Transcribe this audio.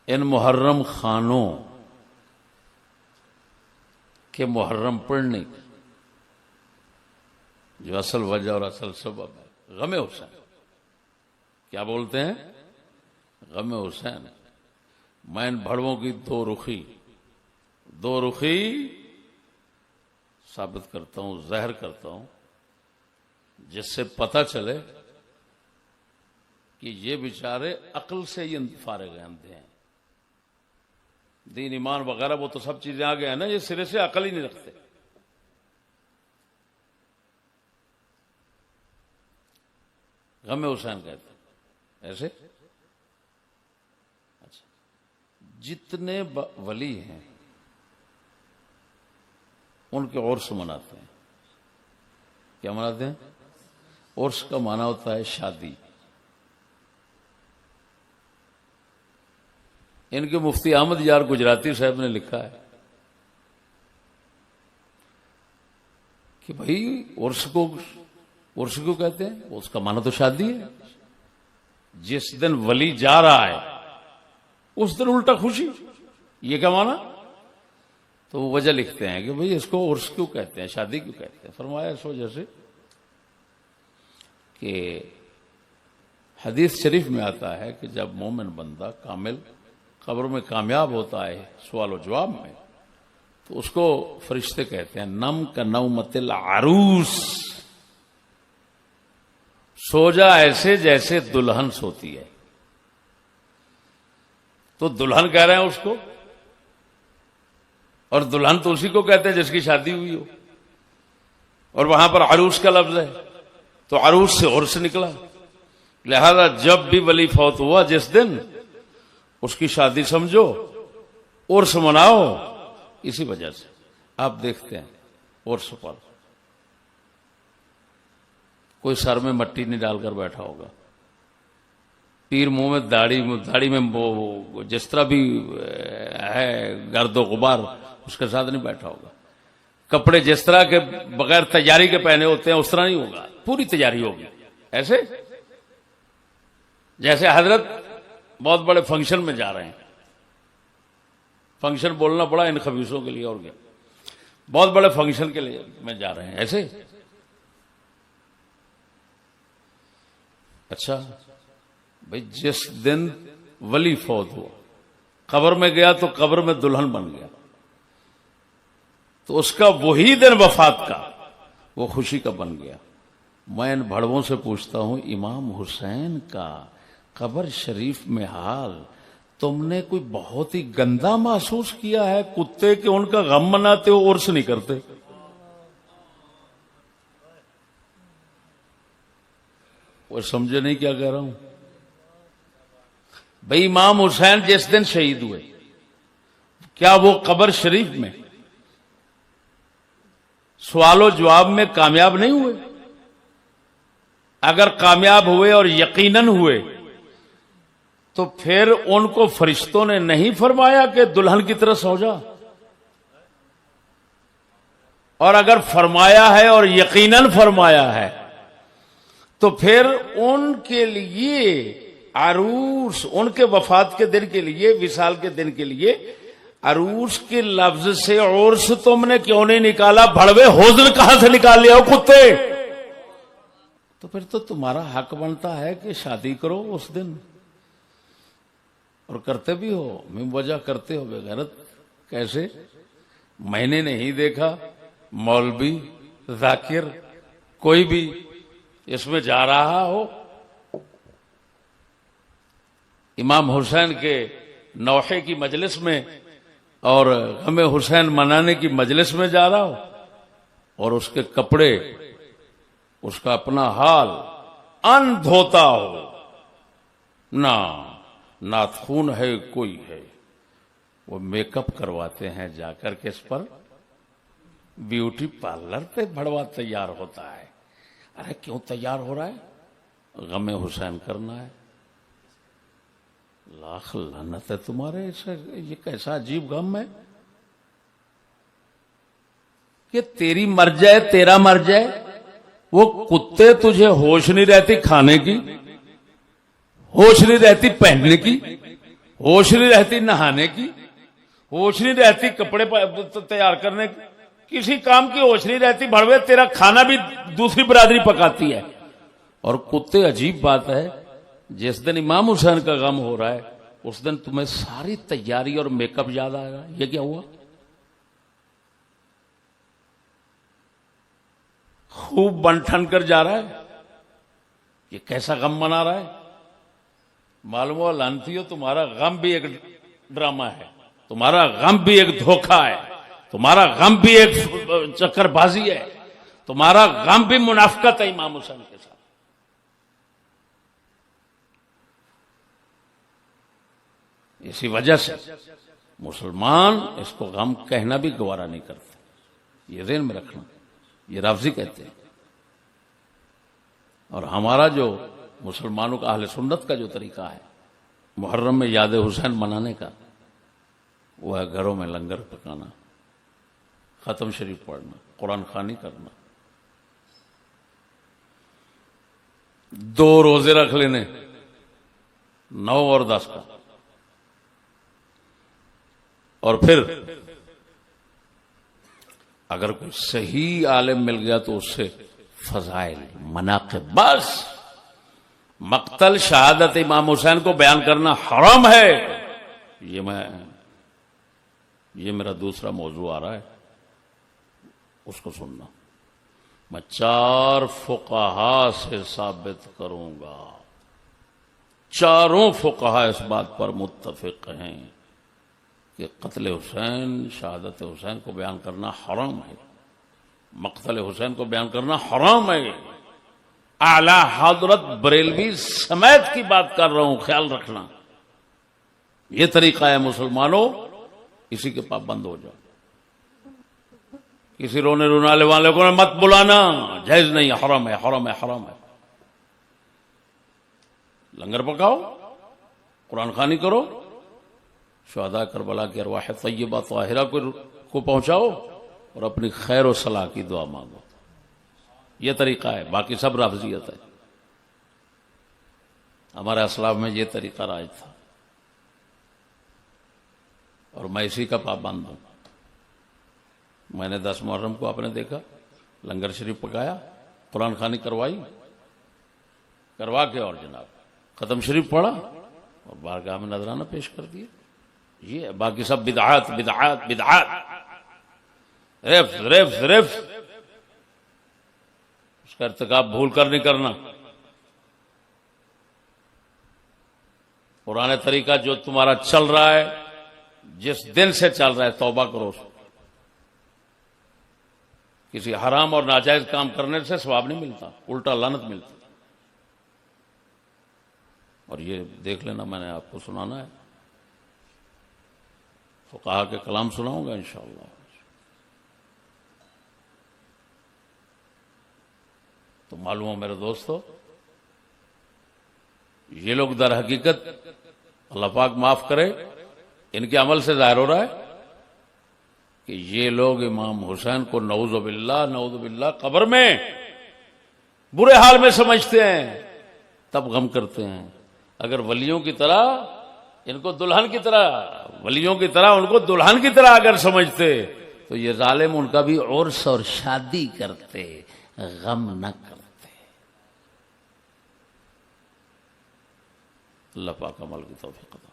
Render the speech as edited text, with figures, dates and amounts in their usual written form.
ان محرم خانوں کے محرم پڑھنے کی جو اصل وجہ اور اصل سبب ہے غم حسین. کیا بولتے ہیں؟ غم حسین. میں ان بھڑووں کی دو رخی ثابت کرتا ہوں، ظاہر کرتا ہوں، جس سے پتہ چلے کہ یہ بیچارے عقل سے ہی فارغ اندھے ہیں. دین ایمان وغیرہ وہ تو سب چیزیں آگے ہیں نا، یہ سرے سے عقل ہی نہیں رکھتے. غم حسین کہتے ہیں ایسے. اچھا، جتنے ولی ہیں ان کے عرس مناتے ہیں. کیا مناتے ہیں؟ عرس کا معنی ہوتا ہے شادی. ان کے مفتی احمد یار گجراتی صاحب نے لکھا ہے کہ بھائی عرس کو کہتے ہیں، اس کا معنی تو شادی ہے. جس دن ولی جا رہا ہے اس دن الٹا خوشی. یہ کیا معنی؟ تو وہ وجہ لکھتے ہیں کہ بھئی اس کو عرس کیوں کہتے ہیں، شادی کیوں کہتے ہیں. فرمایا اس وجہ سے کہ حدیث شریف میں آتا ہے کہ جب مومن بندہ کامل قبر میں کامیاب ہوتا ہے سوال و جواب میں، تو اس کو فرشتے کہتے ہیں نم کا نومت العروس، سو جا ایسے جیسے دلہن سوتی ہے. تو دلہن کہہ رہے ہیں اس کو، اور دلہن تو اسی کو کہتے ہیں جس کی شادی ہوئی ہو. اور وہاں پر عروس کا لفظ ہے تو عروس سے عرس نکلا. لہذا جب بھی ولی فوت ہوا جس دن اس کی شادی سمجھو، عرس مناؤ. اسی وجہ سے آپ دیکھتے ہیں عرس پر کوئی سر میں مٹی نہیں ڈال کر بیٹھا ہوگا، پیر منہ میں داڑھی میں جس طرح بھی ہے گرد و غبار اس کے ساتھ نہیں بیٹھا ہوگا. کپڑے جس طرح کے بغیر تیاری کے پہنے ہوتے ہیں اس طرح نہیں ہوگا، پوری تیاری ہوگی. ایسے جیسے حضرت بہت بڑے فنکشن میں جا رہے ہیں. فنکشن بولنا پڑا ان خبیثوں کے لیے، اور کیا، بہت بڑے فنکشن کے لیے میں جا رہے ہیں ایسے. اچھا بھئی جس دن ولی فوت ہوا قبر میں گیا تو قبر میں دلہن بن گیا، تو اس کا وہی دن وفات کا وہ خوشی کا بن گیا. میں ان بھڑووں سے پوچھتا ہوں امام حسین کا قبر شریف میں حال تم نے کوئی بہت ہی گندا محسوس کیا ہے؟ کتے کہ ان کا غم مناتے ہو، عرس نہیں کرتے. وہ سمجھے نہیں کیا کہہ رہا ہوں؟ بھئی امام حسین جس دن شہید ہوئے کیا وہ قبر شریف میں سوال و جواب میں کامیاب نہیں ہوئے؟ اگر کامیاب ہوئے اور یقیناً ہوئے تو پھر ان کو فرشتوں نے نہیں فرمایا کہ دلہن کی طرح سو جا؟ اور اگر فرمایا ہے اور یقیناً فرمایا ہے تو پھر ان کے لیے عروس، ان کے وفات کے دن کے لیے، وصال کے دن کے لیے عروس کے لفظ سے عرس تم نے کیوں نہیں نکالا؟ بھڑوے حزن کہاں سے نکال لیا ہو کتے؟ تو پھر تو تمہارا حق بنتا ہے کہ شادی کرو اس دن، اور کرتے بھی ہو، میں وجہ کرتے ہو بے غیرت. کیسے؟ میں نے نہیں دیکھا مولوی ذاکر کوئی بھی اس میں جا رہا ہو امام حسین کے نوحے کی مجلس میں اور غم حسین منانے کی مجلس میں جا رہا ہو، اور اس کے کپڑے، اس کا اپنا حال ان دھوتا ہو. نہ ناتخون ہے کوئی ہے، وہ میک اپ کرواتے ہیں جا کر کے، اس پر بیوٹی پارلر پہ بھڑوا تیار ہوتا ہے. ارے کیوں تیار ہو رہا ہے؟ غم حسین کرنا ہے. لاکھ لعنت ہے تمہارے، یہ کیسا عجیب غم ہے کہ تیری مر جائے تیرا مر جائے. وہ کتے تجھے ہوش نہیں رہتی کھانے کی، ہوش نہیں رہتی پہننے کی، ہوش نہیں رہتی نہانے کی، ہوش نہیں رہتی کپڑے تیار کرنے کی، کسی کام کی ہوش نہیں رہتی. بڑوے تیرا کھانا بھی دوسری برادری پکاتی ہے. اور کتے عجیب بات ہے، جس دن امام حسین کا غم ہو رہا ہے اس دن تمہیں ساری تیاری اور میک اپ یاد آئے گا. یہ کیا ہوا؟ خوب بن ٹھن کر جا رہا ہے، یہ کیسا غم منا رہا ہے؟ معلوم ہوا لانتی ہو، تمہارا غم بھی ایک ڈرامہ ہے، تمہارا غم بھی ایک دھوکہ ہے، تمہارا غم بھی ایک چکر بازی ہے، تمہارا غم بھی منافقت ہے امام حسین کے ساتھ. اسی وجہ سے مسلمان اس کو غم کہنا بھی گوارا نہیں کرتے. یہ ذہن میں رکھنا، یہ رافضی کہتے ہیں. اور ہمارا جو مسلمانوں کا اہل سنت کا جو طریقہ ہے محرم میں یاد حسین منانے کا، وہ ہے گھروں میں لنگر پکانا، ختم شریف پڑھنا، قرآن خوانی کرنا، 2 روزے رکھ لینے، 9 اور 10 کا. اور پھر اگر کوئی صحیح عالم مل گیا تو اس سے فضائل مناقب، بس مقتل شہادت امام حسین کو بیان کرنا حرام ہے. یہ میرا دوسرا موضوع آ رہا ہے، اس کو سننا. میں 4 فقہا سے ثابت کروں گا، چاروں فقہا اس بات پر متفق ہیں کہ قتل حسین، شہادت حسین کو بیان کرنا حرام ہے، مقتل حسین کو بیان کرنا حرام ہے. اعلی حضرت بریلوی سمیت کی بات کر رہا ہوں، خیال رکھنا. یہ طریقہ ہے مسلمانوں، اسی کے پابند ہو جاؤ. کسی رونے رونالے والے کو مت بلانا، جائز نہیں، حرام ہے، حرام ہے، حرام ہے. لنگر پکاؤ، قرآن خوانی کرو، شہداء کربلا کی ارواح طیبہ طاہرہ کو پہنچاؤ اور اپنی خیر و صلاح کی دعا مانگو. یہ طریقہ ہے، باقی سب رافضیت ہے. ہمارے اسلاف میں یہ طریقہ رائج تھا اور میں اسی کا پابند ہوں. میں نے 10 محرم کو آپ نے دیکھا لنگر شریف پکایا، قرآن خوانی کروا کے اور جناب ختم شریف پڑھا اور بارگاہ میں نذرانہ پیش کر دیا. یہ باقی سب بدعات بدعات بدعات، رفض رفض رفض، اس کا ارتکاب بھول کر نہیں کرنا. پرانے طریقہ جو تمہارا چل رہا ہے، جس دن سے چل رہا ہے، توبہ کرو. کسی حرام اور ناجائز کام کرنے سے ثواب نہیں ملتا، الٹا لعنت ملتی. اور یہ دیکھ لینا، میں نے آپ کو سنانا ہے، فقہا کے کلام سناؤں گا انشاءاللہ. تو معلوم ہو میرے دوستو، یہ لوگ در حقیقت، اللہ پاک معاف کرے، ان کے عمل سے ظاہر ہو رہا ہے کہ یہ لوگ امام حسین کو نعوذ باللہ قبر میں برے حال میں سمجھتے ہیں، تب غم کرتے ہیں. اگر ولیوں کی طرح ان کو دلہن کی طرح، ولیوں کی طرح ان کو دلہن کی طرح اگر سمجھتے تو یہ ظالم ان کا بھی عرس اور شادی کرتے، غم نہ کرتے. اللہ پاک عمل کی توفیق عطا